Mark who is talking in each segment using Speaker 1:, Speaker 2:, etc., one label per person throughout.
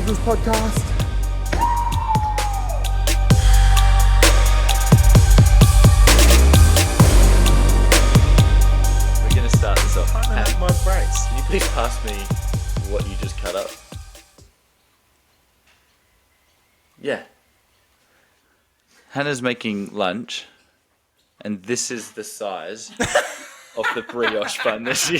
Speaker 1: Giggles podcast.
Speaker 2: We're going to start this off.
Speaker 1: I don't have my brace.
Speaker 2: Can you please pass me what you just cut up? Yeah. Hannah's making lunch, and this is the size of the brioche bun that she...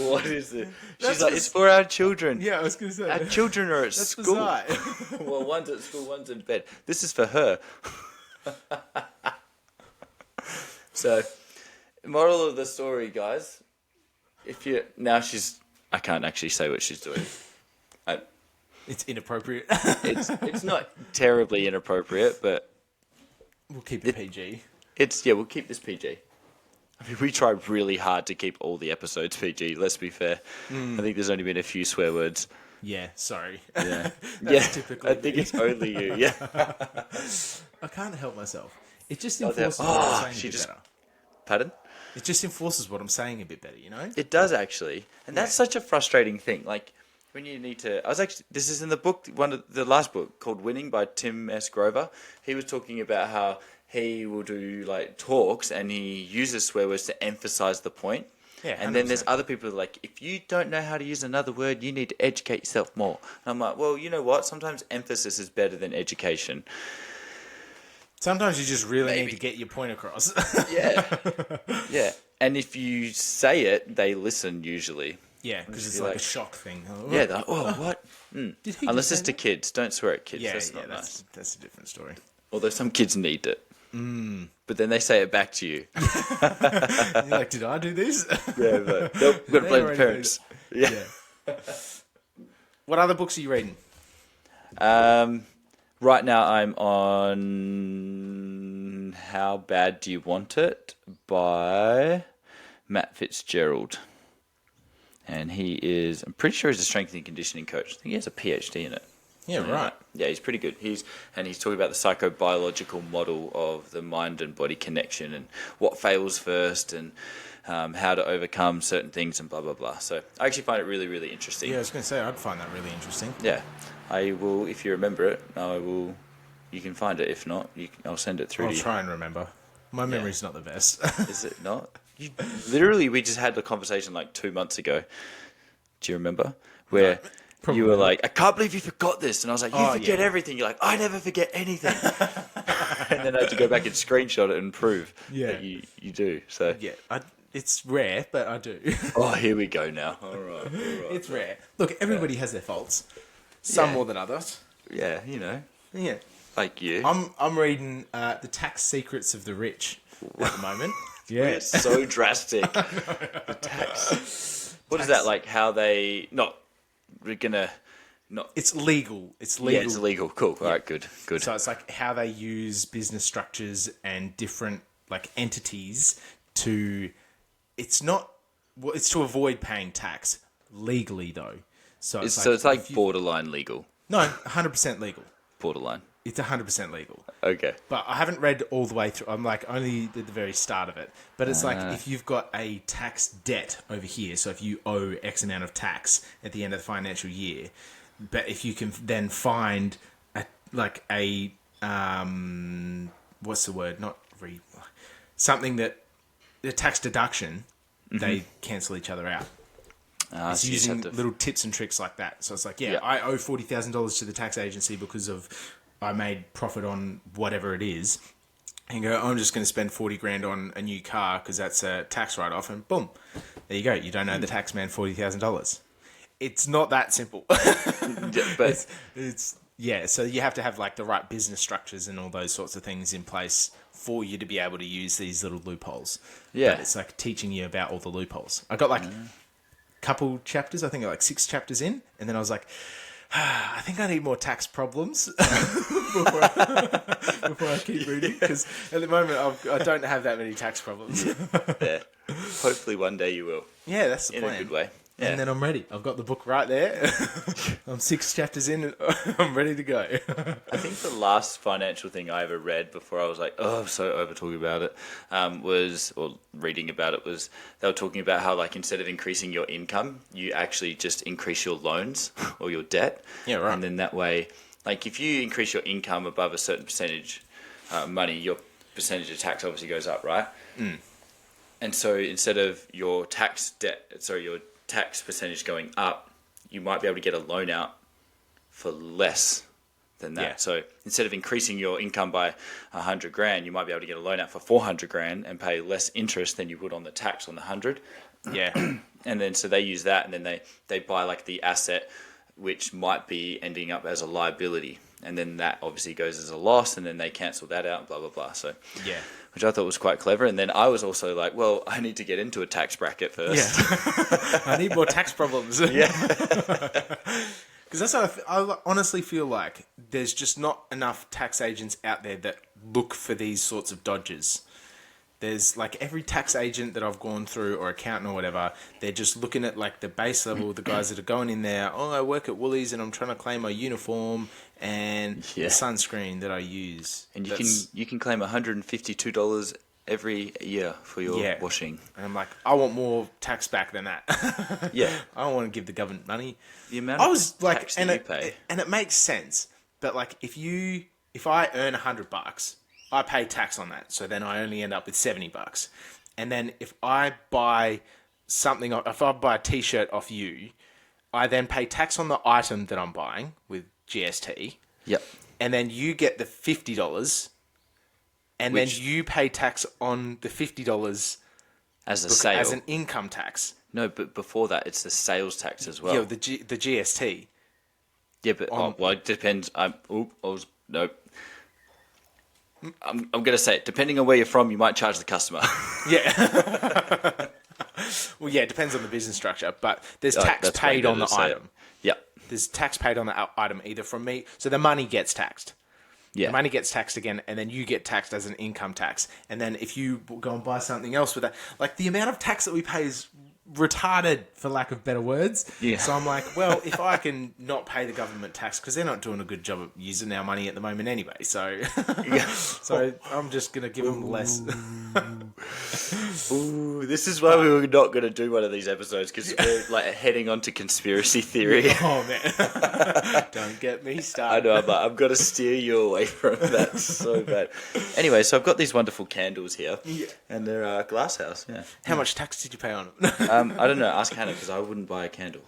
Speaker 2: What is it? She's like, it's for our children.
Speaker 1: Yeah, I was going to say.
Speaker 2: Our children are at school.
Speaker 1: Bizarre.
Speaker 2: Well, one's at school, one's in bed. This is for her. So, moral of the story, guys. I can't actually say what she's doing.
Speaker 1: It's inappropriate.
Speaker 2: It's not terribly inappropriate, but
Speaker 1: We'll keep it PG.
Speaker 2: we'll keep this PG. I mean, we try really hard to keep all the episodes PG. Let's be fair. I think there's only been a few swear words.
Speaker 1: Yeah, sorry.
Speaker 2: Yeah,
Speaker 1: That's typically
Speaker 2: I think it's only you. Yeah.
Speaker 1: I can't help myself. It just enforces what I'm saying a bit better.
Speaker 2: Pardon?
Speaker 1: It just enforces what I'm saying a bit better, you know?
Speaker 2: It does actually, and that's such a frustrating thing. Like when you need to. This is in the book, one of the last book called Winning by Tim S. Grover. He was talking about how he will do like talks and he uses swear words to emphasize the point.
Speaker 1: Yeah, 100%.
Speaker 2: And then there's other people who are like, if you don't know how to use another word, you need to educate yourself more. And I'm like, well, you know what? Sometimes emphasis is better than education.
Speaker 1: Sometimes you just really need to get your point across.
Speaker 2: Yeah. Yeah. And if you say it, they listen usually.
Speaker 1: Yeah, because it's like a shock thing.
Speaker 2: Yeah, they're like, oh, what?
Speaker 1: Did he
Speaker 2: Unless
Speaker 1: just
Speaker 2: it's
Speaker 1: say
Speaker 2: to kids. Don't swear at kids.
Speaker 1: Yeah,
Speaker 2: That's not nice.
Speaker 1: That's a different story.
Speaker 2: Although some kids need it. But then they say it back to you.
Speaker 1: You're like, did I do this?
Speaker 2: Yeah, but we've got to blame the parents. Yeah.
Speaker 1: What other books are you reading?
Speaker 2: Right now I'm on How Bad Do You Want It by Matt Fitzgerald. And I'm pretty sure he's a strength and conditioning coach. I think he has a PhD in it.
Speaker 1: Yeah, right.
Speaker 2: Yeah, he's pretty good. He's talking about the psychobiological model of the mind and body connection and what fails first and how to overcome certain things and blah, blah, blah. So I actually find it really, really interesting.
Speaker 1: Yeah, I was going to say, I'd find that really interesting.
Speaker 2: Yeah. I will, if you remember it, you can find it. If not, I'll send it through to you.
Speaker 1: I'll try and remember. My memory's not the best.
Speaker 2: Is it not? We just had the conversation like 2 months ago. Do you remember? Where...
Speaker 1: Probably
Speaker 2: you were
Speaker 1: not.
Speaker 2: like, I can't believe you forgot this. And I was like, you forget everything. You're like, I never forget anything. And then I had to go back and screenshot it and prove that you do. So
Speaker 1: Yeah, it's rare, but I do.
Speaker 2: Oh, here we go now. All right.
Speaker 1: It's rare. Look, everybody has their faults. Some more than others.
Speaker 2: Yeah, you know.
Speaker 1: Yeah.
Speaker 2: Like you.
Speaker 1: I'm reading The Tax Secrets of the Rich at the moment. Yeah.
Speaker 2: It's so drastic. The tax. What is that like? How they...
Speaker 1: It's legal. It's legal.
Speaker 2: Yeah, it's illegal. Cool. All right, good.
Speaker 1: So it's like how they use business structures and different like entities to... It's to avoid paying tax legally though. So it's
Speaker 2: like borderline legal.
Speaker 1: No, 100% legal.
Speaker 2: Borderline.
Speaker 1: It's 100% legal.
Speaker 2: Okay.
Speaker 1: But I haven't read all the way through. I'm like only at the very start of it. But it's like if you've got a tax debt over here, so if you owe X amount of tax at the end of the financial year, but if you can then find what's the word? Something that the tax deduction, they cancel each other out. It's
Speaker 2: so
Speaker 1: using little tips and tricks like that. So it's like, I owe $40,000 to the tax agency because of I made profit on whatever it is. And go, I'm just going to spend 40 grand on a new car because that's a tax write-off. And boom, there you go. You don't owe the tax man $40,000. It's not that simple.
Speaker 2: But
Speaker 1: so you have to have like the right business structures and all those sorts of things in place for you to be able to use these little loopholes.
Speaker 2: Yeah.
Speaker 1: But it's like teaching you about all the loopholes. I got like couple chapters, I think like 6 chapters in, and then I was like, I think I need more tax problems before I keep reading, because at the moment I don't have that many tax problems.
Speaker 2: Yeah. Hopefully one day you will.
Speaker 1: Yeah, that's the plan.
Speaker 2: In a good way. Yeah.
Speaker 1: And then I'm ready. I've got the book right there. I'm 6 chapters in and I'm ready to go.
Speaker 2: I think the last financial thing I ever read before I was like, oh, I'm so over talking about it, reading about it was, they were talking about how, like, instead of increasing your income, you actually just increase your loans or your debt.
Speaker 1: Yeah, right.
Speaker 2: And then that way, like, if you increase your income above a certain percentage money, your percentage of tax obviously goes up, right?
Speaker 1: Mm.
Speaker 2: And so instead of your tax percentage going up, you might be able to get a loan out for less than that.
Speaker 1: Yeah.
Speaker 2: So instead of increasing your income by $100,000, you might be able to get a loan out for $400,000 and pay less interest than you would on the tax on the 100.
Speaker 1: Yeah.
Speaker 2: And then so they use that, and then they buy like the asset, which might be ending up as a liability, and then that obviously goes as a loss, and then they cancel that out, and blah blah blah. So
Speaker 1: Yeah.
Speaker 2: which I thought was quite clever. And then I was also like, well, I need to get into a tax bracket first.
Speaker 1: Yeah. I need more tax problems.
Speaker 2: Yeah.
Speaker 1: Because that's what I honestly feel like there's just not enough tax agents out there that look for these sorts of dodges. There's like every tax agent that I've gone through or accountant or whatever, they're just looking at like the base level, the guys that are going in there, oh, I work at Woolies and I'm trying to claim my uniform and the sunscreen that I use.
Speaker 2: And you can claim $152 every year for your washing.
Speaker 1: And I'm like, I want more tax back than that.
Speaker 2: Yeah.
Speaker 1: I don't want to give the government money.
Speaker 2: The amount of tax that you pay.
Speaker 1: And it makes sense. But like if I earn $100, I pay tax on that. So then I only end up with $70. And then if I buy a t-shirt off you, I then pay tax on the item that I'm buying with GST.
Speaker 2: Yep.
Speaker 1: And then you get the $50, and then you pay tax on the $50
Speaker 2: as a sale,
Speaker 1: as an income tax.
Speaker 2: No, but before that, it's the sales tax as well.
Speaker 1: Yeah, the GST.
Speaker 2: Yeah, but it depends. Nope. I'm going to say it. Depending on where you're from, you might charge the customer.
Speaker 1: Yeah. Well, yeah, it depends on the business structure, but there's tax paid on the item.
Speaker 2: Yeah.
Speaker 1: There's tax paid on the item either from me, so the money gets taxed.
Speaker 2: Yeah.
Speaker 1: The money gets taxed again, and then you get taxed as an income tax. And then if you go and buy something else with that, like the amount of tax that we pay is retarded, for lack of better words.
Speaker 2: Yeah.
Speaker 1: So I'm like, well, if I can not pay the government tax, because they're not doing a good job of using our money at the moment anyway. So, so I'm just gonna give them less.
Speaker 2: Ooh, this is why we were not going to do one of these episodes, because we're like heading on to conspiracy theory.
Speaker 1: Oh man, don't get me started.
Speaker 2: I know, but I'm going to steer you away from that so bad. Anyway, so I've got these wonderful candles here, and they're glass house. Yeah.
Speaker 1: How much tax did you pay on it?
Speaker 2: I don't know. Ask Hannah, because I wouldn't buy a candle.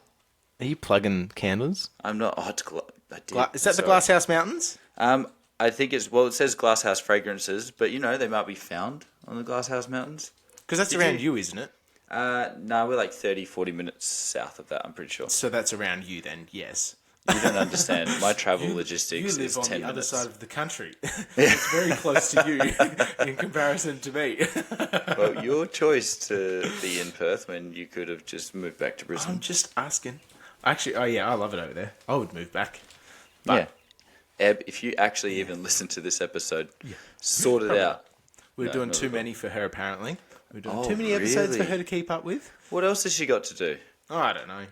Speaker 1: Are you plugging candles?
Speaker 2: I'm not. I did.
Speaker 1: Is that the Glasshouse Mountains?
Speaker 2: I think it says Glasshouse Fragrances, but they might be found on the Glasshouse Mountains.
Speaker 1: Because that's around you, isn't it?
Speaker 2: No, we're like 30, 40 minutes south of that, I'm pretty sure.
Speaker 1: So that's around you then, yes.
Speaker 2: You don't understand. My travel logistics
Speaker 1: you live
Speaker 2: is
Speaker 1: on
Speaker 2: 10
Speaker 1: the other
Speaker 2: minutes.
Speaker 1: side of the country. It's very close to you in comparison to me.
Speaker 2: Well, your choice to be in Perth when you could have just moved back to Brisbane.
Speaker 1: I'm just asking. Actually, I love it over there. I would move back. But
Speaker 2: Eb, if you actually even listen to this episode, sort it out.
Speaker 1: We're doing too many for her, apparently. We're doing too many episodes for her to keep up with.
Speaker 2: What else has she got to do?
Speaker 1: Oh, I don't know.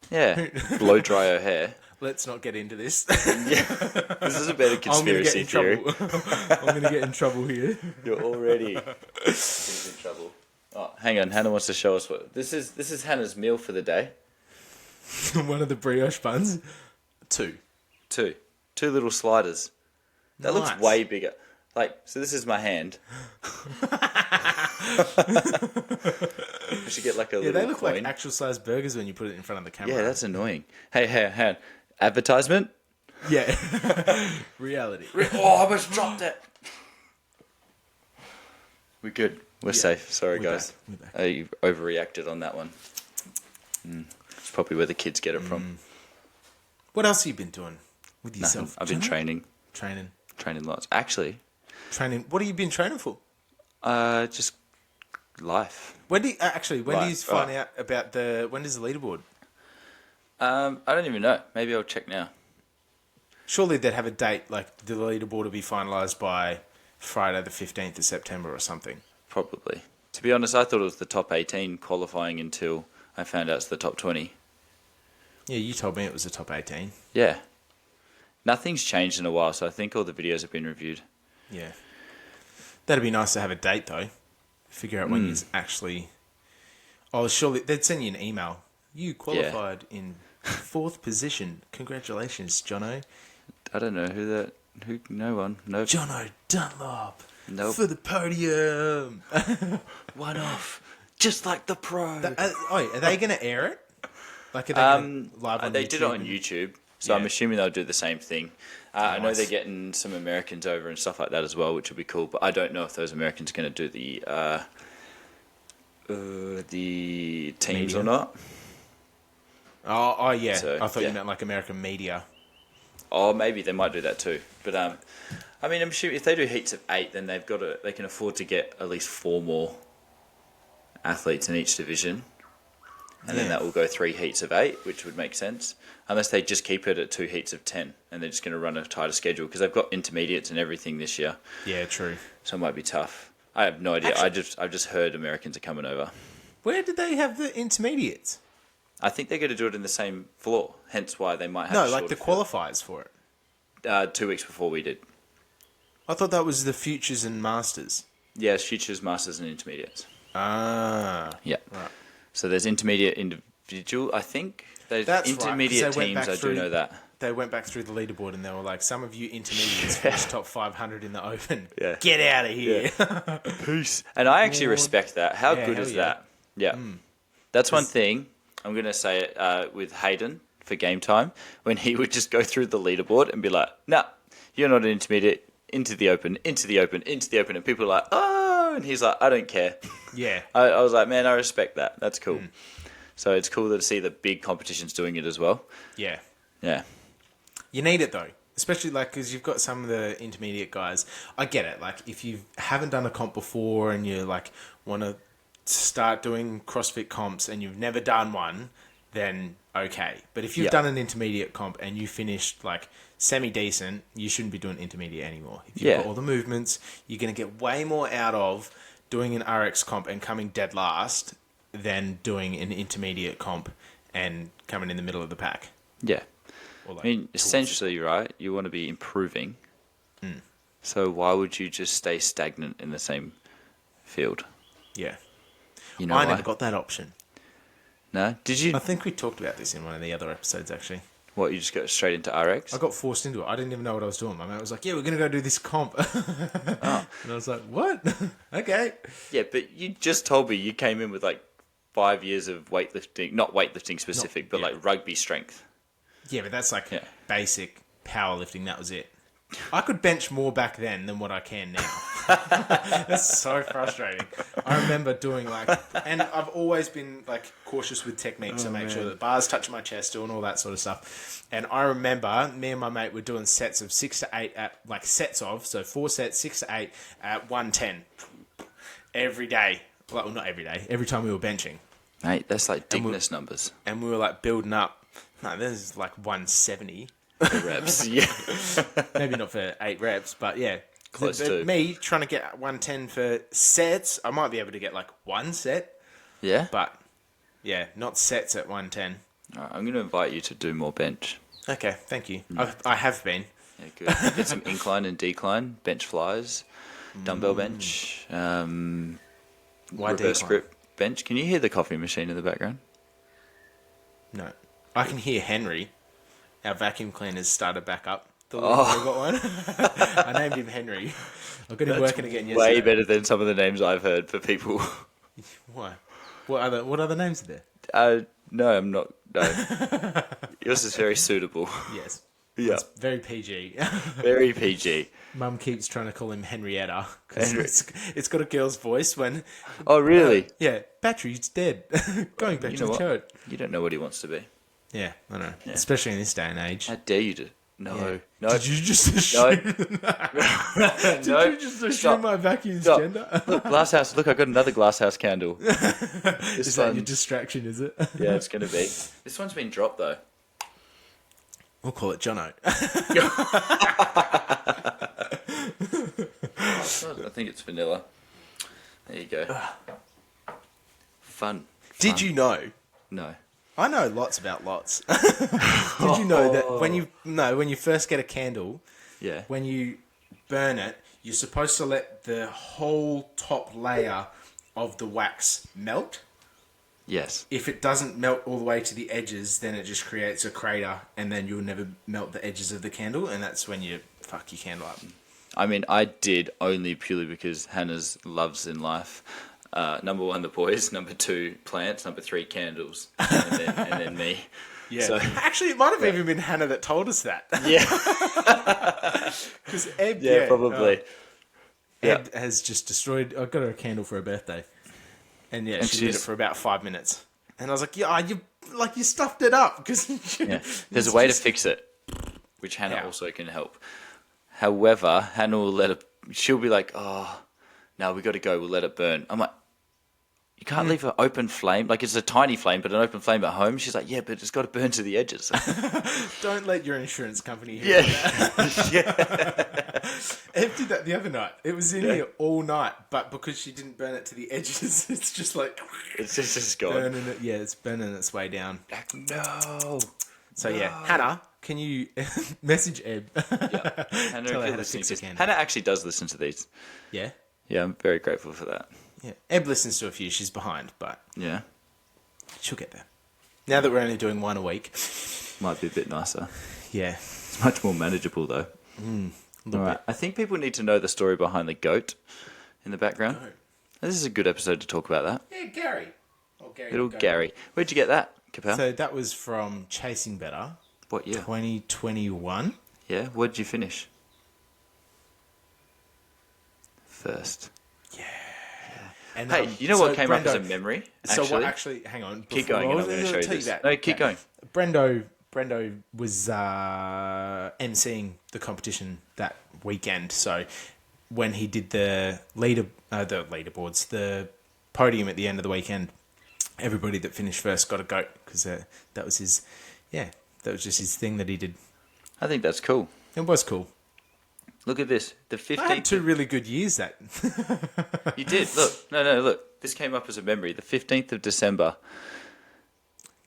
Speaker 2: Yeah, blow dry her hair.
Speaker 1: Let's not get into this.
Speaker 2: This is a better conspiracy theory.
Speaker 1: I'm going to get in trouble here.
Speaker 2: You're already in trouble. Oh, hang on. Hannah wants to show us what this is. This is Hannah's meal for the day.
Speaker 1: One of the brioche buns. Two
Speaker 2: little sliders. That
Speaker 1: Nice.
Speaker 2: looks way bigger. So this is my hand. I should get like a little
Speaker 1: they look
Speaker 2: coin.
Speaker 1: like actual size burgers when you put it in front of the camera.
Speaker 2: Yeah, that's annoying. Hey, advertisement?
Speaker 1: Yeah. Reality.
Speaker 2: Oh, I almost dropped it. We're good. We're safe. Sorry,
Speaker 1: We're
Speaker 2: guys.
Speaker 1: back.
Speaker 2: You overreacted on that one. It's probably where the kids get it from.
Speaker 1: What else have you been doing with yourself?
Speaker 2: Nothing. I've been training. Training lots. Actually.
Speaker 1: Training. What have you been training for?
Speaker 2: Just life.
Speaker 1: When do you find out about when does the leaderboard?
Speaker 2: I don't even know. Maybe I'll check now.
Speaker 1: Surely they'd have a date, like the leaderboard will be finalised by Friday the 15th of September or something.
Speaker 2: Probably. To be honest, I thought it was the top 18 qualifying until I found out it's the top 20.
Speaker 1: Yeah, you told me it was the top 18.
Speaker 2: Yeah. Nothing's changed in a while, so I think all the videos have been reviewed.
Speaker 1: Yeah. That'd be nice to have a date, though. Figure out when you actually... Oh, surely... They'd send you an email. You qualified in 4th position. Congratulations, Jono.
Speaker 2: I don't know no one. Nope.
Speaker 1: Jono Dunlop.
Speaker 2: Nope.
Speaker 1: For the podium.
Speaker 2: One off. Just like the pro.
Speaker 1: Are they going to air it? Like, are they gonna live on
Speaker 2: They
Speaker 1: YouTube?
Speaker 2: did it on YouTube, so I'm assuming they'll do the same thing. I know
Speaker 1: Nice.
Speaker 2: they're getting some Americans over and stuff like that as well, which will be cool. But I don't know if those Americans are going to do the teams
Speaker 1: Media?
Speaker 2: or not.
Speaker 1: Oh, yeah.
Speaker 2: So,
Speaker 1: I thought
Speaker 2: yeah.
Speaker 1: you meant like American media.
Speaker 2: Or maybe they might do that too. But I mean, I'm sure if they do heats of 8, then they can afford to get at least 4 more athletes in each division. And then that will go 3 heats of 8, which would make sense. Unless they just keep it at 2 heats of 10, and they're just going to run a tighter schedule because they've got intermediates and everything this year.
Speaker 1: Yeah, true.
Speaker 2: So it might be tough. I have no idea.
Speaker 1: Actually,
Speaker 2: I've just heard Americans are coming over.
Speaker 1: Where did they have the intermediates?
Speaker 2: I think they're going to do it in the same floor. Hence why they might have.
Speaker 1: No, like the qualifiers for it.
Speaker 2: 2 weeks before we did.
Speaker 1: I thought that was the futures and masters.
Speaker 2: Yeah, it's futures, masters, and intermediates.
Speaker 1: Ah,
Speaker 2: Yeah.
Speaker 1: right.
Speaker 2: So there's intermediate individual. I think there's
Speaker 1: That's right, 'cause
Speaker 2: intermediate
Speaker 1: they went
Speaker 2: teams.
Speaker 1: back
Speaker 2: I do know that.
Speaker 1: They went back through the leaderboard and they were like, some of you intermediates finished top 500 in the open.
Speaker 2: Yeah.
Speaker 1: Get out of here.
Speaker 2: Peace. And I actually respect that. How
Speaker 1: Yeah,
Speaker 2: good
Speaker 1: hell
Speaker 2: is
Speaker 1: yeah.
Speaker 2: that? Yeah. That's one thing. I'm going to say it with Hayden for game time when he would just go through the leaderboard and be like, nah, you're not an intermediate. Into the open, into the open, into the open. And people are like, oh, and he's like, I don't care.
Speaker 1: Yeah.
Speaker 2: I was like, man, I respect that. That's cool. So it's cool to see the big competitions doing it as well.
Speaker 1: Yeah.
Speaker 2: Yeah.
Speaker 1: You need it though, especially like because you've got some of the intermediate guys. I get it. Like if you haven't done a comp before and you like want to start doing CrossFit comps and you've never done one, then okay. But if you've done an intermediate comp and you finished like semi-decent, you shouldn't be doing intermediate anymore. If you've got all the movements, you're going to get way more out of doing an RX comp and coming dead last than doing an intermediate comp and coming in the middle of the pack.
Speaker 2: Yeah.
Speaker 1: Or like
Speaker 2: I mean, essentially, right, you want to be improving. So why would you just stay stagnant in the same field?
Speaker 1: Yeah.
Speaker 2: You know
Speaker 1: I
Speaker 2: why?
Speaker 1: never got that option.
Speaker 2: No? Did you?
Speaker 1: I think we talked about this in one of the other episodes, actually.
Speaker 2: What, you just go straight into RX?
Speaker 1: I got forced into it. I didn't even know what I was doing. My mate was like, yeah, we're going to go do this comp. And I was like, what? Okay.
Speaker 2: Yeah, but you just told me you came in with like 5 years of weightlifting, not weightlifting specific, but like rugby strength.
Speaker 1: Yeah, but that's like basic powerlifting. That was it. I could bench more back then than what I can now. That's so frustrating. I remember doing like, and I've always been like cautious with technique, so make sure that bars touch my chest, doing all that sort of stuff. And I remember me and my mate were doing sets of 6 to 8 at like so 4 sets, 6 to 8 at 110 every day. Well, not every day. Every time we were benching,
Speaker 2: Mate, that's like Dignus numbers.
Speaker 1: and we were like building up. No, this is like 170.
Speaker 2: The reps. Yeah.
Speaker 1: Maybe not for 8 reps, but yeah.
Speaker 2: Close
Speaker 1: But
Speaker 2: to.
Speaker 1: me trying to get 110 for sets, I might be able to get like 1 set,
Speaker 2: Yeah?
Speaker 1: but yeah, not sets at 110.
Speaker 2: All right, I'm going to invite you to do more bench.
Speaker 1: Okay, thank you. I have been.
Speaker 2: Yeah, good. Get some incline and decline, bench flies, dumbbell bench,
Speaker 1: Why
Speaker 2: reverse
Speaker 1: decline?
Speaker 2: grip bench. Can you hear the coffee machine in the background?
Speaker 1: No. I can hear Henry. Our vacuum cleaner's started back up. The little robot one. I named him Henry. I got him working again yesterday.
Speaker 2: Way better than some of the names I've heard for people.
Speaker 1: Why? What other names are there?
Speaker 2: No, I'm not. No. Yours is very suitable.
Speaker 1: Yes.
Speaker 2: Yeah.
Speaker 1: It's very PG.
Speaker 2: Very PG.
Speaker 1: Mum keeps trying to call him Henrietta because it's got a girl's voice when...
Speaker 2: Oh, really?
Speaker 1: Yeah, battery's dead. Going back to the church.
Speaker 2: You don't know what he wants to be.
Speaker 1: Yeah, I know. Especially in this day and age.
Speaker 2: How dare you do? No.
Speaker 1: Yeah.
Speaker 2: No.
Speaker 1: Did you just assume... Did
Speaker 2: No.
Speaker 1: you just assume
Speaker 2: Stop.
Speaker 1: my vacuum's
Speaker 2: Stop.
Speaker 1: gender?
Speaker 2: Look, glasshouse. Look, I got another glasshouse candle.
Speaker 1: Is that your distraction, is it?
Speaker 2: Yeah, it's going to be. This one's been dropped, though.
Speaker 1: We'll call it Jono.
Speaker 2: I think it's vanilla. There you go. Fun.
Speaker 1: Did you know
Speaker 2: No.
Speaker 1: I know lots about lots. Did you know that when you first get a candle,
Speaker 2: Yeah.
Speaker 1: when you burn it, you're supposed to let the whole top layer of the wax melt?
Speaker 2: Yes.
Speaker 1: If it doesn't melt all the way to the edges, then it just creates a crater, and then you'll never melt the edges of the candle, and that's when you fuck your candle up.
Speaker 2: I mean, I did only purely because Hannah's loves in life. Number 1, the boys. Number 2, plants. Number 3, candles. And then me.
Speaker 1: Yeah.
Speaker 2: So,
Speaker 1: actually, it might have even been Hannah that told us that.
Speaker 2: yeah.
Speaker 1: Because Eb,
Speaker 2: Yeah, probably.
Speaker 1: Eb has just destroyed... I got her a candle for her birthday. And yeah, she lit it for about 5 minutes. And I was like, yeah, you stuffed it up. Cause
Speaker 2: There's a way to fix it, which Hannah also can help. However, Hannah will let it... She'll be like, oh, no, we got to go. We'll let it burn. I'm like, you can't leave an open flame. Like, it's a tiny flame, but an open flame at home. She's like, yeah, but it's got to burn to the edges.
Speaker 1: Don't let your insurance company hear that.
Speaker 2: Yeah.
Speaker 1: Eb did that the other night. It was in here all night, but because she didn't burn it to the edges, it's just like...
Speaker 2: It's just gone.
Speaker 1: Burning it, yeah, it's burning its way down.
Speaker 2: Like, no.
Speaker 1: So yeah, Hannah, can you message Eb?
Speaker 2: Yeah. Hannah,
Speaker 1: Tell her
Speaker 2: if
Speaker 1: how to
Speaker 2: you're listening
Speaker 1: fix
Speaker 2: to
Speaker 1: a
Speaker 2: this.
Speaker 1: candle.
Speaker 2: Hannah actually does listen to these.
Speaker 1: Yeah?
Speaker 2: Yeah, I'm very grateful for that.
Speaker 1: Yeah. Eb listens to a few. She's behind, but
Speaker 2: Yeah.
Speaker 1: she'll get there. Now that we're only doing one a week.
Speaker 2: Might be a bit nicer.
Speaker 1: Yeah.
Speaker 2: It's much more manageable, though. All right. I think people need to know the story behind the goat in the background.
Speaker 1: Goat.
Speaker 2: This is a good episode to talk about that.
Speaker 1: Yeah, Gary. Oh, Gary.
Speaker 2: Little Gary. Where'd you get that, KPow?
Speaker 1: So that was from Chasing Better.
Speaker 2: What year?
Speaker 1: 2021.
Speaker 2: Yeah, where'd you finish? First.
Speaker 1: And,
Speaker 2: Hey, you know what came up as a memory? Actually?
Speaker 1: So what actually... Hang on.
Speaker 2: Keep going and I'm going to show you this. No, keep going.
Speaker 1: Brendo was emceeing the competition that weekend. So when he did the leaderboards, the podium at the end of the weekend, everybody that finished first got a goat because that was his... Yeah, that was just his thing that he did.
Speaker 2: I think that's cool.
Speaker 1: It was cool.
Speaker 2: Look at this. The 15th...
Speaker 1: I had 2 really good years that...
Speaker 2: You did. Look. No, look. This came up as a memory. The 15th of December.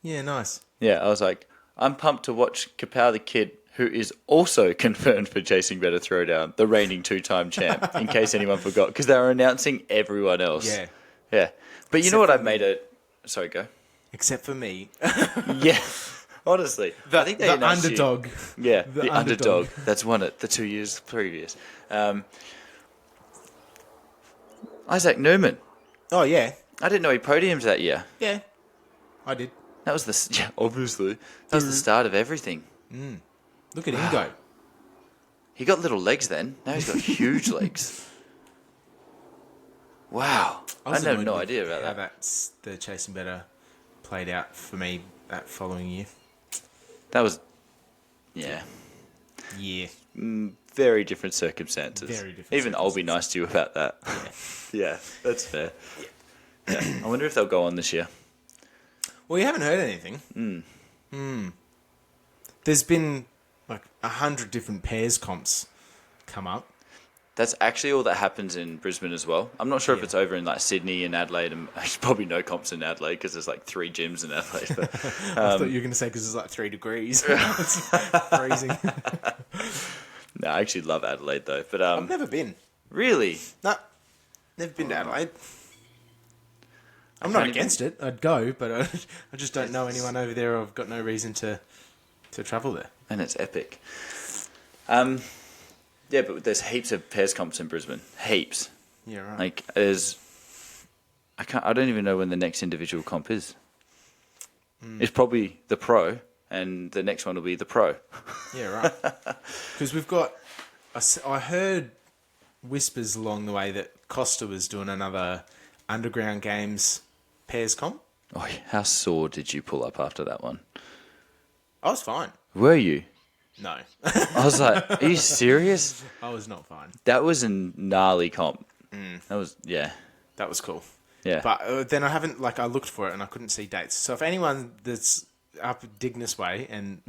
Speaker 1: Yeah, nice.
Speaker 2: Yeah, I was like, I'm pumped to watch KPow the Kid, who is also confirmed for Chasing Better Throwdown, the reigning 2-time champ, in case anyone forgot, because they were announcing everyone else.
Speaker 1: Yeah.
Speaker 2: Yeah. But you know what I made it... Sorry, go.
Speaker 1: Except for me.
Speaker 2: Yeah. Honestly. I think they
Speaker 1: the
Speaker 2: announced
Speaker 1: underdog.
Speaker 2: You. Yeah,
Speaker 1: The
Speaker 2: the underdog.
Speaker 1: underdog.
Speaker 2: That's won it the 2 years previous. Isaac Newman.
Speaker 1: Oh, yeah.
Speaker 2: I didn't know he podiumed that year.
Speaker 1: Yeah. I did.
Speaker 2: That was the... Yeah, obviously. That was the start of everything.
Speaker 1: Look at him go.
Speaker 2: He got little legs then. Now he's got huge legs. Wow. I
Speaker 1: was
Speaker 2: had
Speaker 1: annoyed
Speaker 2: no
Speaker 1: with
Speaker 2: idea about
Speaker 1: how
Speaker 2: that.
Speaker 1: that's the Chasing Better played out for me that following year.
Speaker 2: That was... Yeah.
Speaker 1: Yeah.
Speaker 2: Very different circumstances.
Speaker 1: Very different
Speaker 2: Even I'll be nice to you about that. Yeah, that's fair. Yeah. I wonder if they'll go on this year.
Speaker 1: Well, you haven't heard anything. There's been like 100 different pairs comps come up.
Speaker 2: That's actually all that happens in Brisbane as well. I'm not sure if it's over in like Sydney and Adelaide, and there's probably no comps in Adelaide because there's like 3 gyms in Adelaide. But,
Speaker 1: I thought you were going to say because it's like 3 degrees. It's freezing.
Speaker 2: No, I actually love Adelaide though. But
Speaker 1: I've never been.
Speaker 2: really,
Speaker 1: No, never been to Adelaide. I'm not against it. I'd go, but I just don't know anyone over there. Or I've got no reason to travel there.
Speaker 2: and it's epic. Yeah, but there's heaps of pairs comps in Brisbane. Heaps.
Speaker 1: Yeah, right.
Speaker 2: Like there's, I don't even know when the next individual comp is. It's probably the pro, and the next one will be the pro.
Speaker 1: Yeah, right. Because we've got... I heard whispers along the way that Costa was doing another Underground Games pairs comp.
Speaker 2: Oh, how sore did you pull up after that one?
Speaker 1: I was fine.
Speaker 2: Were you?
Speaker 1: No.
Speaker 2: I was like, are you serious?
Speaker 1: I was not fine.
Speaker 2: That was a gnarly comp. That was, yeah.
Speaker 1: That was cool.
Speaker 2: Yeah.
Speaker 1: But then I haven't... Like, I looked for it and I couldn't see dates. So if anyone that's up Dignus Way and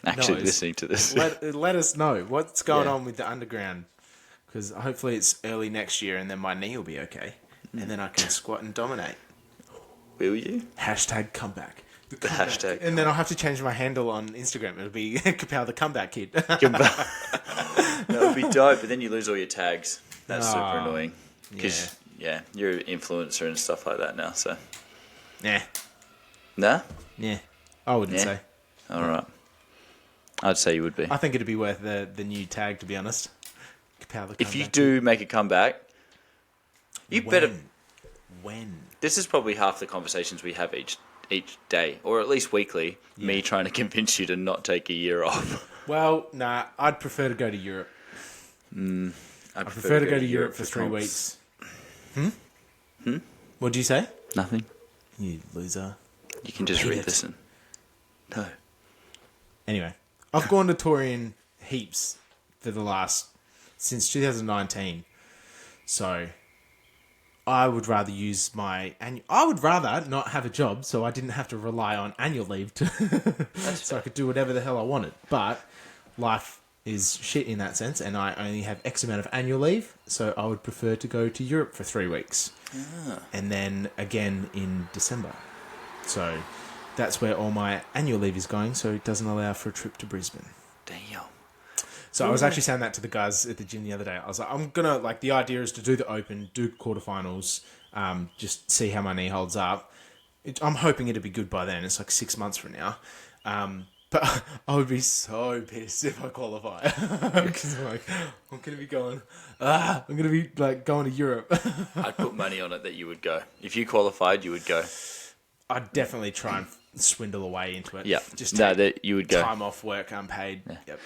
Speaker 2: Actually
Speaker 1: knows,
Speaker 2: listening to this.
Speaker 1: let us know what's going
Speaker 2: Yeah.
Speaker 1: on with the Underground. Because hopefully it's early next year and then my knee will be okay. And then I can squat and dominate.
Speaker 2: Will you?
Speaker 1: Hashtag comeback.
Speaker 2: The hashtag.
Speaker 1: And then I'll have to change my handle on Instagram. It'll be KPow the Comeback Kid.
Speaker 2: That would be dope, but then you lose all your tags. That's super annoying. Because, you're an influencer and stuff like that now, so.
Speaker 1: Nah.
Speaker 2: Nah?
Speaker 1: Yeah. I wouldn't say.
Speaker 2: All right. I'd say you would be.
Speaker 1: I think it'd be worth the new tag, to be honest. KPow the
Speaker 2: If you do make a comeback, you better...
Speaker 1: When?
Speaker 2: This is probably half the conversations we have each day, or at least weekly, me trying to convince you to not take a year off.
Speaker 1: Well, nah, I'd prefer to go to Europe. I prefer to go to Europe for 3 weeks. What'd you say?
Speaker 2: Nothing.
Speaker 1: You loser.
Speaker 2: You can just re-listen. No.
Speaker 1: Anyway, I've gone to Torian heaps since 2019. So I would rather use I would rather not have a job, so I didn't have to rely on annual leave so I could do whatever the hell I wanted. But life is shit in that sense, and I only have X amount of annual leave, so I would prefer to go to Europe for 3 weeks. And then again in December. So that's where all my annual leave is going, so it doesn't allow for a trip to Brisbane.
Speaker 2: Damn.
Speaker 1: So I was actually saying that to the guys at the gym the other day. I was like, I'm going to, the idea is to do the Open, do quarterfinals, just see how my knee holds up. I'm hoping it'll be good by then. It's 6 months from now. But I would be so pissed if I qualify. Because I'm going to be going, I'm going to be going to Europe.
Speaker 2: I'd put money on it that you would go. If you qualified, you would go.
Speaker 1: I'd definitely try and swindle away into it.
Speaker 2: Yeah.
Speaker 1: Just
Speaker 2: that you would go.
Speaker 1: Time off work, unpaid. Yeah. Yep.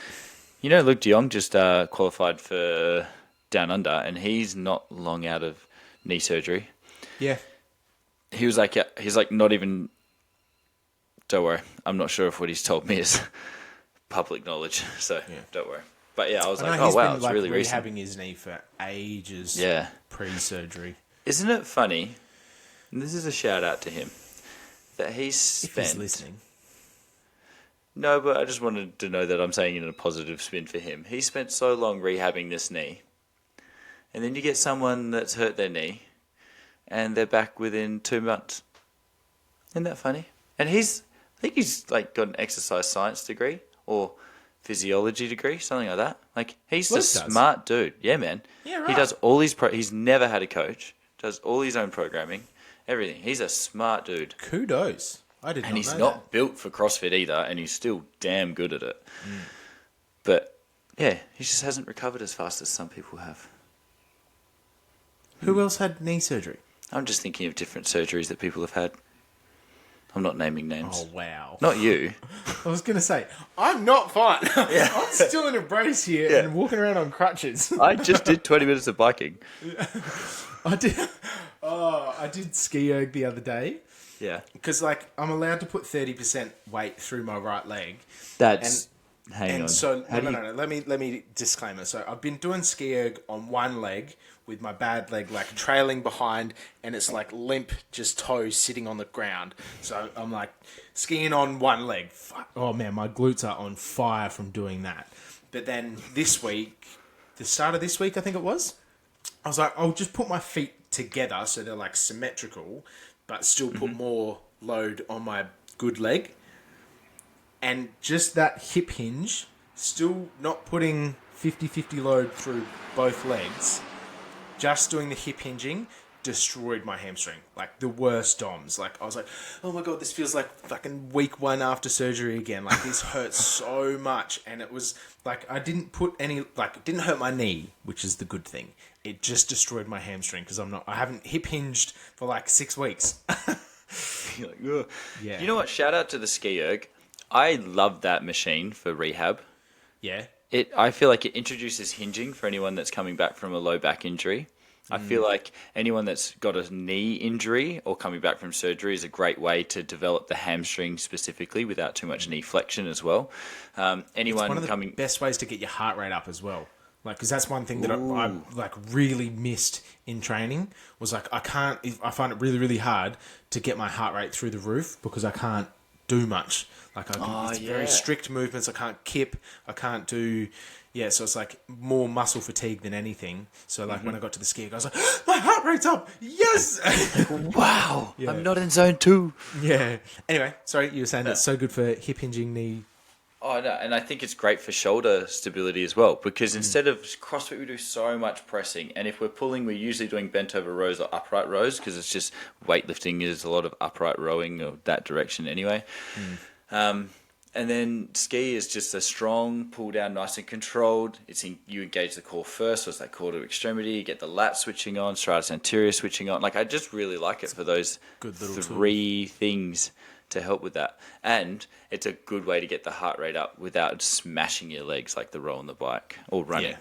Speaker 2: You know, Luke de Jong just qualified for Down Under, and he's not long out of knee surgery.
Speaker 1: Yeah.
Speaker 2: He was not even... Don't worry. I'm not sure if what he's told me is public knowledge, so don't worry. But yeah, I was like, oh wow, it's really recent.
Speaker 1: Rehabbing his knee for ages.
Speaker 2: Yeah.
Speaker 1: Pre-surgery.
Speaker 2: Isn't it funny? And this is a shout out to him that
Speaker 1: If he's listening.
Speaker 2: No, but I just wanted to know that I'm saying it in a positive spin for him. He spent so long rehabbing this knee, and then you get someone that's hurt their knee, and they're back within 2 months. Isn't that funny? And I think he's got an exercise science degree or physiology degree, something like that. He's a smart dude. Yeah, man.
Speaker 1: Yeah, right.
Speaker 2: He does all his he's never had a coach. Does all his own programming, everything. He's a smart dude.
Speaker 1: Kudos. I did not know that.
Speaker 2: And he's not built for CrossFit either, and he's still damn good at it. But yeah, he just hasn't recovered as fast as some people have.
Speaker 1: Who else had knee surgery?
Speaker 2: I'm just thinking of different surgeries that people have had. I'm not naming names.
Speaker 1: Oh, wow.
Speaker 2: Not you.
Speaker 1: I was going to say, I'm not fine. I'm still in a brace here and walking around on crutches.
Speaker 2: I just did 20 minutes of biking.
Speaker 1: I did. I did ski erg the other day.
Speaker 2: Yeah.
Speaker 1: Because, I'm allowed to put 30% weight through my right leg.
Speaker 2: Hang on.
Speaker 1: So, no. Let me disclaimer. So, I've been doing ski erg on one leg with my bad leg trailing behind, and it's limp, just toes sitting on the ground. So I'm skiing on one leg. Oh man, my glutes are on fire from doing that. But then this week, the start of this week, I think it was, I was I'll just put my feet together so they're symmetrical, but still put more load on my good leg. And just that hip hinge, still not putting 50-50 load through both legs, just doing the hip hinging destroyed my hamstring. The worst DOMs. I was oh my God, this feels like fucking week 1 after surgery again. This hurts so much. And it was I didn't put any, it didn't hurt my knee, which is the good thing. It just destroyed my hamstring because I haven't hip hinged for 6 weeks.
Speaker 2: You're ugh. Yeah. You know what? Shout out to the ski erg. I love that machine for rehab.
Speaker 1: Yeah.
Speaker 2: I feel like it introduces hinging for anyone that's coming back from a low back injury. I feel like anyone that's got a knee injury or coming back from surgery is a great way to develop the hamstring specifically without too much knee flexion as well.
Speaker 1: It's one of the best ways to get your heart rate up as well. Because that's one thing that I really missed in training was I find it really, really hard to get my heart rate through the roof because I can't do much. Like it's very strict movements. I can't kip. I can't do. Yeah, so it's like more muscle fatigue than anything. So like when I got to the ski, I was like, my heart rate's up. Yes.
Speaker 2: Wow. Yeah. I'm not in zone 2.
Speaker 1: Yeah. Anyway, sorry, you were saying it's so good for hip hinging, knee.
Speaker 2: Oh, no, and I think it's great for shoulder stability as well, because instead of CrossFit, we do so much pressing, and if we're pulling, we're usually doing bent over rows or upright rows, because it's just weightlifting is a lot of upright rowing or that direction anyway. And then ski is just a strong pull down, nice and controlled. You engage the core first, so it's that core to extremity. You get the lat switching on, stratus anterior switching on. Like I just really like it for those three things to help with that. And it's a good way to get the heart rate up without smashing your legs like the row on the bike or running. Yeah.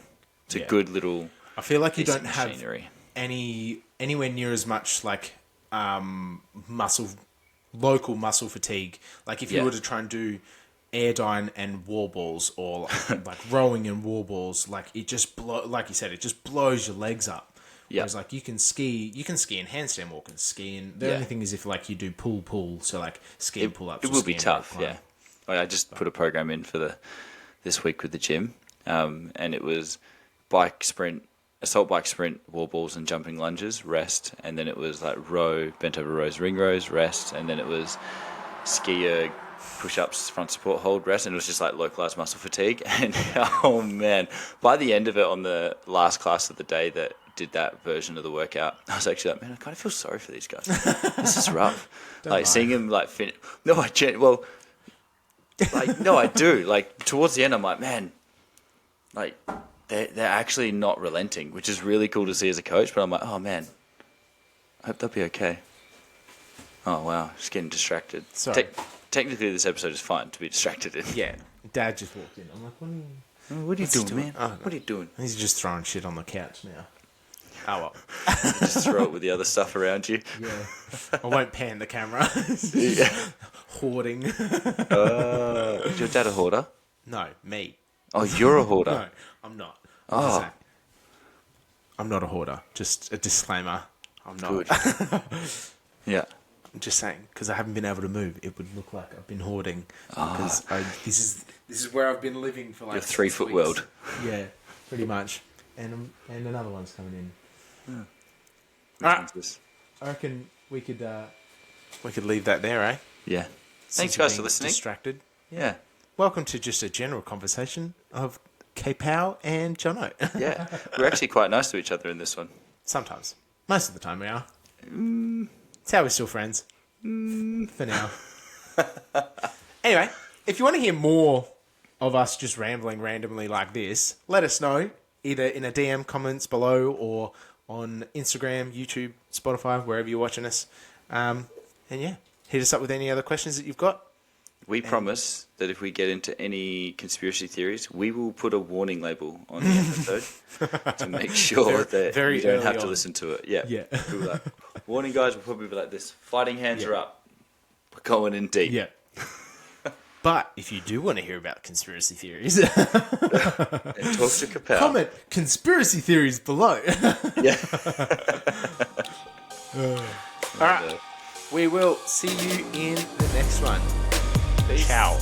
Speaker 2: It's a good little.
Speaker 1: I feel like you don't
Speaker 2: machinery.
Speaker 1: Have anywhere near as much like local muscle fatigue. Like if you were to try and do air dyne and wall balls or like rowing and wall balls, like it just like you said, it just blows your legs up. Yeah. Whereas like you can ski in handstand walk and ski in. The only thing is if like you do pull, so like ski and pull ups.
Speaker 2: It will be tough, yeah. I just put a program in for this week with the gym, and it was assault bike sprint, wall balls and jumping lunges, rest, and then it was like row, bent over rows, ring rows, rest, and then it was skier, push-ups, front support, hold, rest, and it was just like localized muscle fatigue. And oh man, by the end of it on the last class of the day that did that version of the workout, I was actually like, man, I kind of feel sorry for these guys. This is rough. Seeing them like finish. No, I do. Like towards the end, I'm like, man, like they're actually not relenting, which is really cool to see as a coach. But I'm like, oh man, I hope they'll be okay. Oh wow, just getting distracted.
Speaker 1: Sorry.
Speaker 2: Technically, this episode is fine to be distracted in.
Speaker 1: Yeah, Dad just walked in. I'm like,
Speaker 2: what are you doing, man?
Speaker 1: Oh,
Speaker 2: what are you doing?
Speaker 1: He's just throwing shit on the couch now. Oh well.
Speaker 2: Just throw it with the other stuff around you.
Speaker 1: Yeah. I won't pan the camera. Hoarding.
Speaker 2: Is your dad a hoarder?
Speaker 1: No, me.
Speaker 2: Oh, you're a hoarder?
Speaker 1: No, I'm not. I'm not a hoarder. Just a disclaimer. I'm not.
Speaker 2: Good. Yeah.
Speaker 1: I'm just saying, because I haven't been able to move, it would look like I've been hoarding. Because this is where I've been living for like
Speaker 2: your 3 foot world.
Speaker 1: Yeah, pretty much. And another one's coming in.
Speaker 2: Yeah.
Speaker 1: Alright. I reckon we could leave that there, eh?
Speaker 2: Yeah. Thanks guys for listening.
Speaker 1: Distracted.
Speaker 2: Yeah.
Speaker 1: Welcome to just a general conversation of KPow and Jono.
Speaker 2: Yeah. We're actually quite nice to each other in this one.
Speaker 1: Sometimes. Most of the time we are. It's how we're still friends. For now. Anyway, if you want to hear more of us just rambling randomly like this, let us know either in a DM comments below or on Instagram, YouTube, Spotify, wherever you're watching us. And yeah, hit us up with any other questions that you've got.
Speaker 2: We promise that if we get into any conspiracy theories, we will put a warning label on the episode to make sure that you don't have to listen to it. Yeah. We'll be like, warning guys, we'll probably be like this. Fighting hands are up. We're going in deep.
Speaker 1: Yeah. But if you do want to hear about conspiracy theories,
Speaker 2: and talk to KPow.
Speaker 1: Comment conspiracy theories below.
Speaker 2: Yeah.
Speaker 1: All right. We will see you in the next one. Peace. Ciao.